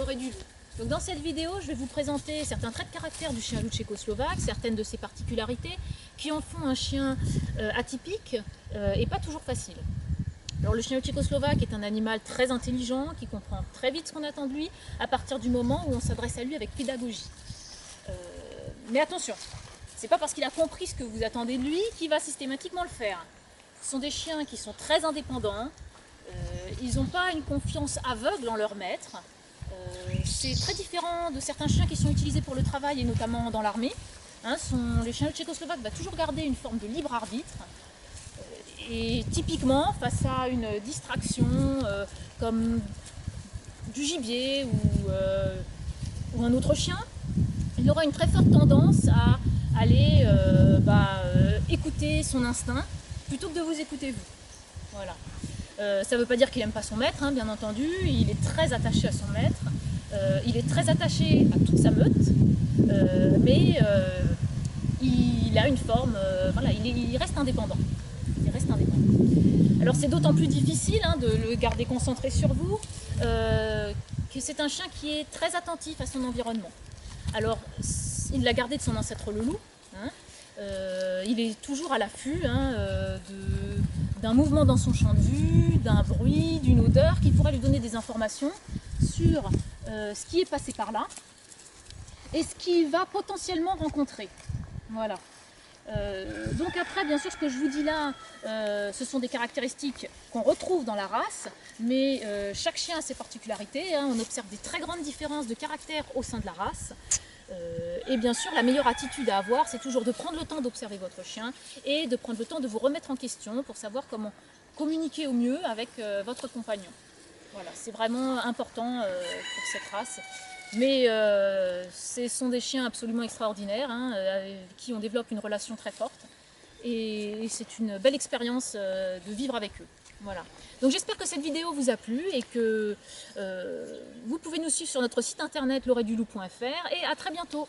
Laurée du Loup. Donc dans cette vidéo, je vais vous présenter certains traits de caractère du chien loup tchécoslovaque, certaines de ses particularités qui en font un chien atypique et pas toujours facile. Alors le chien loup tchécoslovaque est un animal très intelligent qui comprend très vite ce qu'on attend de lui à partir du moment où on s'adresse à lui avec pédagogie. Mais attention, c'est pas parce qu'il a compris ce que vous attendez de lui qu'il va systématiquement le faire. Ce sont des chiens qui sont très indépendants, ils n'ont pas une confiance aveugle en leur maître. C'est très différent de certains chiens qui sont utilisés pour le travail et notamment dans l'armée. Les chiens tchécoslovaques vont toujours garder une forme de libre arbitre. Et typiquement, face à une distraction comme du gibier ou un autre chien, il aura une très forte tendance à aller écouter son instinct plutôt que de vous écouter vous. Voilà. Ça ne veut pas dire qu'il n'aime pas son maître, bien entendu, il est très attaché à son maître, il est très attaché à toute sa meute, mais il a une forme, il reste indépendant. Il reste indépendant. Alors c'est d'autant plus difficile de le garder concentré sur vous, que c'est un chien qui est très attentif à son environnement. Alors il l'a gardé de son ancêtre le loup, il est toujours à l'affût d'un mouvement dans son champ de vue, d'un bruit, d'une odeur qui pourrait lui donner des informations sur ce qui est passé par là et ce qu'il va potentiellement rencontrer. Voilà. Donc après, bien sûr, ce que je vous dis là, ce sont des caractéristiques qu'on retrouve dans la race, mais chaque chien a ses particularités. On observe des très grandes différences de caractère au sein de la race. Et bien sûr, la meilleure attitude à avoir, c'est toujours de prendre le temps d'observer votre chien et de prendre le temps de vous remettre en question pour savoir comment communiquer au mieux avec votre compagnon. Voilà, c'est vraiment important pour cette race. Mais ce sont des chiens absolument extraordinaires, avec qui on développe une relation très forte. Et c'est une belle expérience de vivre avec eux. Voilà. Donc j'espère que cette vidéo vous a plu et que vous pouvez nous suivre sur notre site internet laureduloup.fr et à très bientôt.